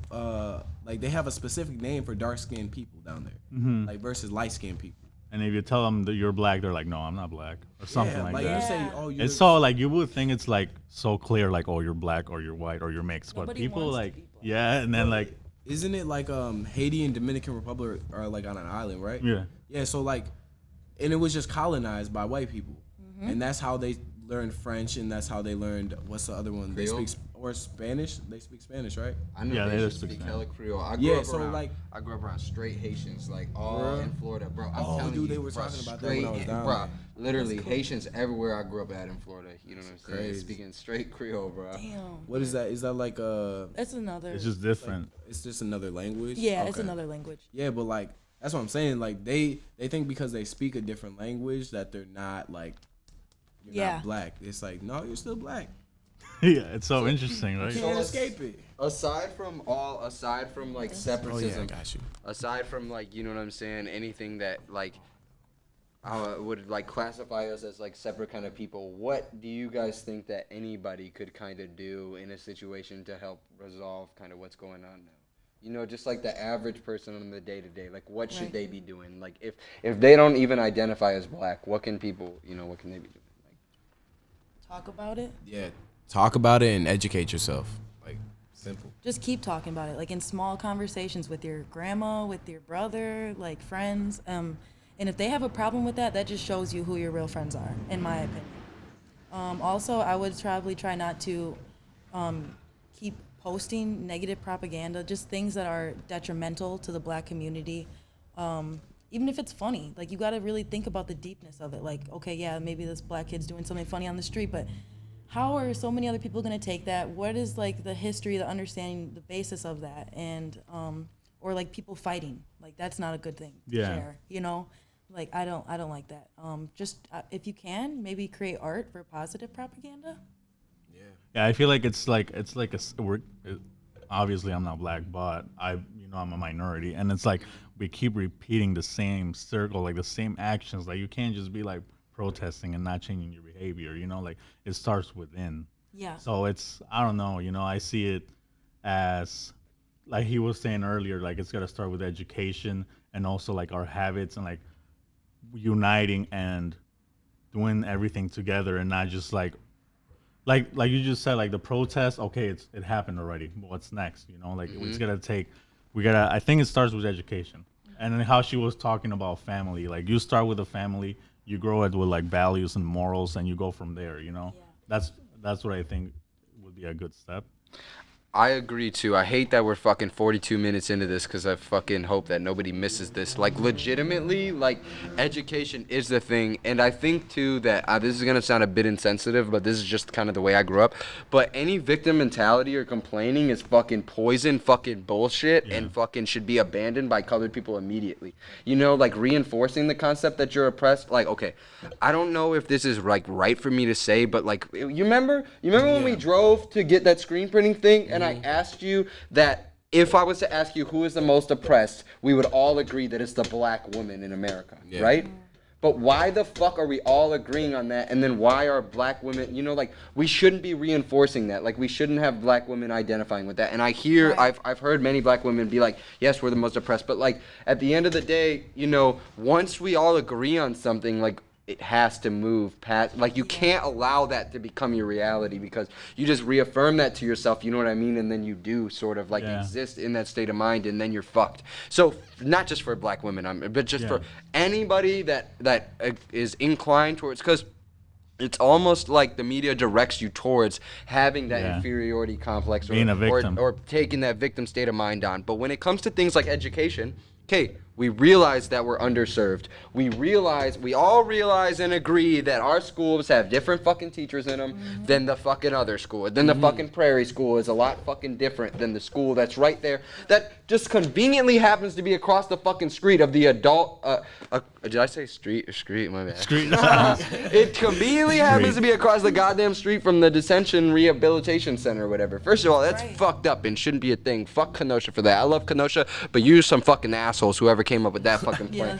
A: like they have a specific name for dark skinned people down there, like versus light skinned people.
B: And if you tell them that you're black, they're like, no, I'm not black, or something like that.
A: You say, oh,
B: it's so like you would think it's like so clear, like, oh, you're black or you're white or you're mixed, but people like, and then like.
A: Isn't it like Haiti and Dominican Republic are like on an island, right?
B: Yeah.
A: Yeah, so like, and it was just colonized by white people, and that's how they learned French, and that's how they learned what's the other one? Creole? They speak or Spanish. They speak Spanish, right?
C: I know they speak hella Creole. I grew up around straight Haitians, like all in Florida, bro. I'm telling you,
A: they were talking about that when I was down there.
C: Literally, cool. Haitians everywhere I grew up at in Florida. You know what I'm saying?
A: Crazy.
C: Speaking straight Creole, bro.
D: Damn.
A: What is that? Is that like
D: It's another.
B: It's just different.
A: Like, it's just another language.
D: Yeah, it's another language.
A: Yeah, but like that's what I'm saying. Like they think because they speak a different language that they're not like. You're not black. It's like no, you're still black.
B: Yeah, it's so interesting, right?
A: You can't escape it.
C: Aside from like separatism,
A: Oh yeah, I got you.
C: aside from like, you know what I'm saying, anything that like would like classify us as like separate kind of people, what do you guys think that anybody could kind of do in a situation to help resolve kind of what's going on now? You know, just like the average person on the day to day, like what should they be doing? Like if they don't even identify as black, what can people, you know, what can they be doing? Like,
D: Talk about it.
A: Yeah, talk about it and educate yourself. Like simple.
D: Just keep talking about it, like in small conversations with your grandma, with your brother, like friends. And if they have a problem with that, that just shows you who your real friends are, in my opinion. Also, I would probably try not to keep posting negative propaganda, just things that are detrimental to the black community. Even if it's funny, like you got to really think about the deepness of it. Like, okay, yeah, maybe this black kid's doing something funny on the street, but how are so many other people going to take that? What is like the history, the understanding, the basis of that? And or like people fighting, like that's not a good thing to share, you know? Like I don't like that. Just if you can, maybe create art for positive propaganda.
B: Yeah, I feel like it's like obviously I'm not black, but I'm a minority, and it's like we keep repeating the same circle, like the same actions. Like you can't just be like protesting and not changing your behavior. You know, like it starts within.
D: Yeah.
B: So I don't know. You know, I see it as like he was saying earlier, like it's gotta start with education and also like our habits and like uniting and doing everything together and not just like you just said, like the protest, okay, it happened already. What's next? You know, like it's gonna take. I think it starts with education, and then how she was talking about family. Like you start with a family, you grow it with like values and morals, and you go from there. You know, that's what I think would be a good step.
C: I agree too. I hate that we're fucking 42 minutes into this because I fucking hope that nobody misses this. Like legitimately, like education is the thing. And I think too that this is going to sound a bit insensitive, but this is just kind of the way I grew up. But any victim mentality or complaining is fucking poison, fucking bullshit, and fucking should be abandoned by colored people immediately. You know, like reinforcing the concept that you're oppressed. Like, okay, I don't know if this is like right for me to say, but like, you remember when we drove to get that screen printing thing? And I asked you that if I was to ask you who is the most oppressed, we would all agree that it's the black woman in America, right? But why the fuck are we all agreeing on that? And then why are black women, you know, like we shouldn't be reinforcing that. Like we shouldn't have black women identifying with that. And I've heard many black women be like, yes, we're the most oppressed. But like at the end of the day, you know, once we all agree on something, like it has to move past, like you can't allow that to become your reality because you just reaffirm that to yourself, you know what I mean? And then you do sort of like exist in that state of mind and then you're fucked. So not just for black women, but just for anybody that is inclined towards, because it's almost like the media directs you towards having that inferiority complex
B: being a victim.
C: Or taking that victim state of mind on. But when it comes to things like education, okay, we realize that we're underserved. We all realize and agree that our schools have different fucking teachers in them than the fucking other school. Then the fucking prairie school is a lot fucking different than the school that's right there that just conveniently happens to be across the fucking street of the adult, did I say street or street? My bad.
B: Street.
C: It conveniently happens to be across the goddamn street from the Detention Rehabilitation Center or whatever. First of all, that's fucked up and shouldn't be a thing. Fuck Kenosha for that. I love Kenosha, but you're some fucking assholes, whoever came up with that fucking plan.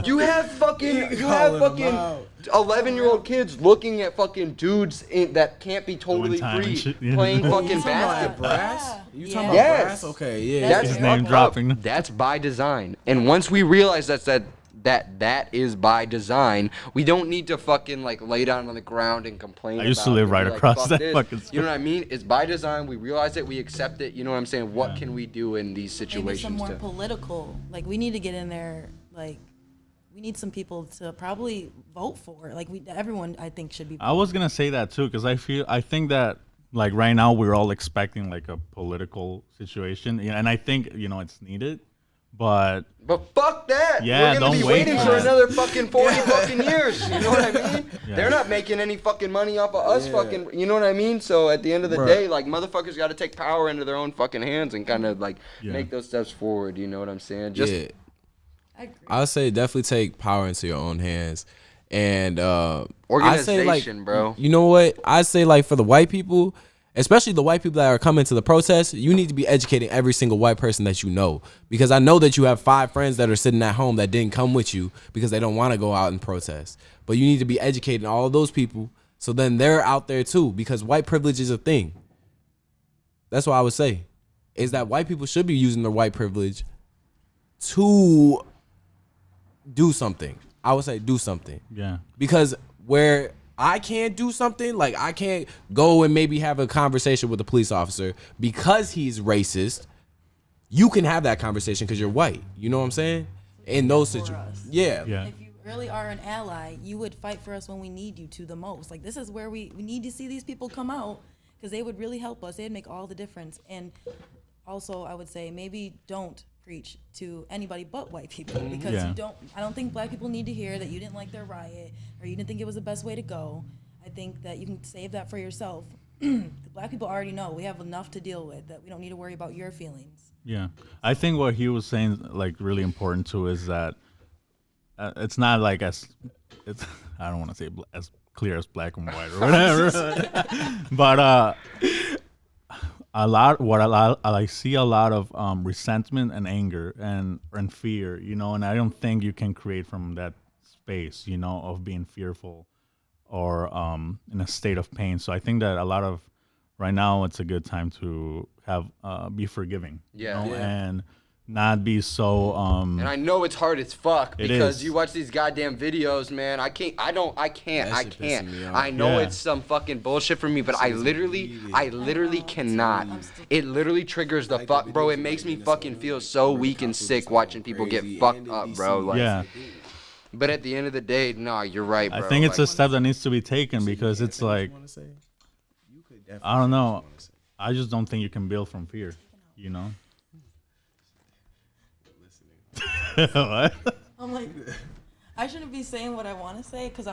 C: You have fucking 11-year-old kids looking at fucking dudes that can't be totally free playing fucking basketball.
A: You talking about brass? Okay, yeah.
C: That's
B: his name dropping.
C: That's by design. And once we realize that is by design, we don't need to fucking like lay down on the ground and complain.
B: I used to live right across that fucking street.
C: You know what I mean? It's by design. We realize it. We accept it. You know what I'm saying? What can we do in these situations?
D: Maybe some more political. Like we need to get in there. Like we need some people to probably vote for. Like everyone, I think, should be.
B: I was gonna say that too because I think that like right now we're all expecting like a political situation, and I think it's needed. But
C: fuck that.
B: Yeah,
C: we're gonna be waiting for another fucking 40 fucking years. You know what I mean?
B: Yeah.
C: They're not making any fucking money off of us fucking. You know what I mean? So at the end of the day, like motherfuckers got to take power into their own fucking hands and kind of like make those steps forward. You know what I'm saying? Just
A: I would say definitely take power into your own hands. And
C: organization,
A: I say, like,
C: bro.
A: You know what? I say like for the white people, especially the white people that are coming to the protest, you need to be educating every single white person that you know. Because I know that you have 5 friends that are sitting at home that didn't come with you because they don't want to go out and protest. But you need to be educating all of those people so then they're out there too, because white privilege is a thing. That's what I would say, is that white people should be using their white privilege to do something. I would say do something.
B: Yeah.
A: Because where I can't do something, like I can't go and maybe have a conversation with a police officer because he's racist, you can have that conversation because you're white. You know what I'm saying? In those situations. Yeah.
D: If you really are an ally, you would fight for us when we need you to the most. Like, this is where we need to see these people come out, because they would really help us. They'd make all the difference. And also, I would say, maybe don't preach to anybody but white people, because I don't think black people need to hear that you didn't like their riot or you didn't think it was the best way to go. I think that you can save that for yourself. The black people already know we have enough to deal with, that we don't need to worry about your feelings.
B: Yeah. I think what he was saying, like, really important too, is that it's not like it's I don't want to say as clear as black and white or whatever, but I see a lot of resentment and anger and fear, you know, and I don't think you can create from that space, you know, of being fearful or in a state of pain. So I think that a lot of right now it's a good time to have be forgiving, you know, and not be so
C: and I know it's hard as fuck because you watch these goddamn videos, man. I can't. I know it's some fucking bullshit for me, but I literally cannot. It literally triggers the fuck, bro. It makes me fucking feel so weak and sick watching people get fucked up, bro. Like, but at the end of the day, no, you're right, bro.
B: I think it's a step that needs to be taken, because it's like, I don't know. I just don't think you can build from fear, you know? What?
D: I'm like, I shouldn't be saying what I want to say because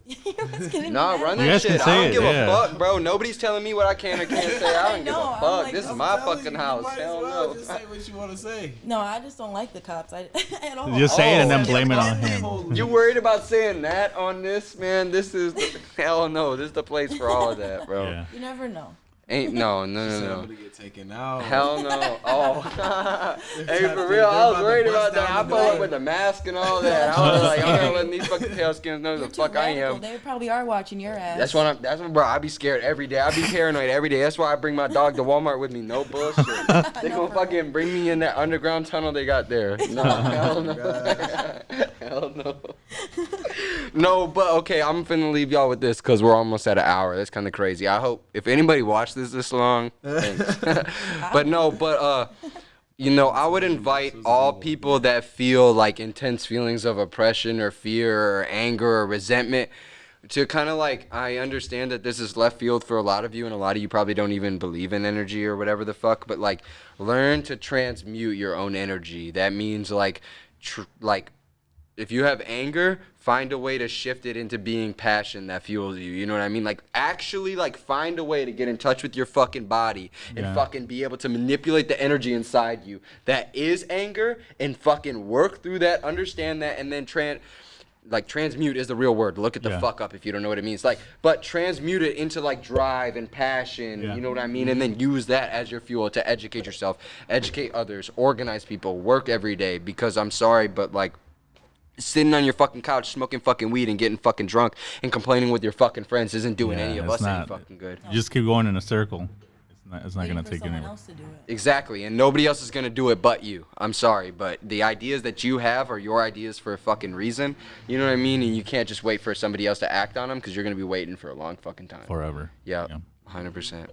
D: you was getting
C: Nah, run that shit. I don't give a fuck, bro. Nobody's telling me what I can or can't say. I don't give a fuck.
D: Like,
C: this is my fucking house. Hell no.
A: Just say what you want to say.
D: No, I just don't like the cops. At all.
B: Just say it and then blame it on him.
C: You worried about saying that on this, man? This is hell no. This is the place for all of that, bro.
B: Yeah.
D: You never know.
C: Ain't no.
A: I'm gonna get taken out.
C: Hell no. Oh. Hey, for real, I was worried about that. I pull up with the mask and all that. I was like, I'm not letting these fucking pale skins know who the fuck I am.
D: They probably are watching your ass.
C: That's what, bro. I be scared every day. I be paranoid every day. That's why I bring my dog to Walmart with me. No bullshit. They gonna fucking bring me in that underground tunnel they got there. No, hell no. Hell no. No, but okay, I'm finna leave y'all with this because we're almost at an hour. That's kind of crazy. I hope if anybody watched this long, thanks. You know, I would invite all people that feel like intense feelings of oppression or fear or anger or resentment to kind of like, I understand that this is left field for a lot of you, and a lot of you probably don't even believe in energy or whatever the fuck, but like learn to transmute your own energy. That means like if you have anger, find a way to shift it into being passion that fuels you. You know what I mean? Like, actually, like, find a way to get in touch with your fucking body and fucking be able to manipulate the energy inside you that is anger and fucking work through that, understand that, and then transmute is the real word. Look at the fuck up if you don't know what it means. Like, but transmute it into like drive and passion. You know what I mean? And then use that as your fuel to educate yourself, educate others, organize people, work every day. Because I'm sorry, but like, sitting on your fucking couch smoking fucking weed and getting fucking drunk and complaining with your fucking friends isn't doing any of us any fucking good.
B: You just keep going in a circle. It's not gonna take you anywhere.
D: Else to do it.
C: Exactly, and nobody else is gonna do it but you. I'm sorry, but the ideas that you have are your ideas for a fucking reason. You know what I mean? And you can't just wait for somebody else to act on them because you're gonna be waiting for a long fucking time.
B: Forever.
C: Yeah, 100%.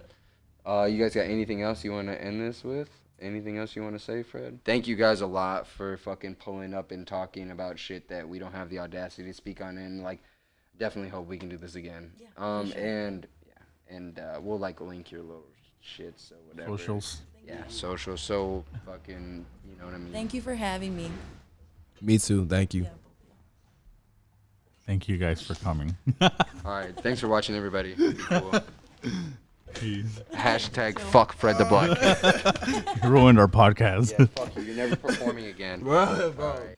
C: You guys got anything else you want to end this with? Anything else you want to say, Fred? Thank you guys a lot for fucking pulling up and talking about shit that we don't have the audacity to speak on, and like, definitely hope we can do this again. Yeah, sure. And we'll like link your little shits or whatever.
B: Socials.
C: Yeah, social. So fucking, you know what I mean?
D: Thank you for having me.
A: Me too. Thank you.
B: Thank you guys for coming.
C: All right. Thanks for watching, everybody. Cool.
B: Peace.
C: Hashtag fuck Fred the Black.
B: You ruined our podcast.
C: Yeah, fuck you. You're never performing again.
A: Bro.
C: All right.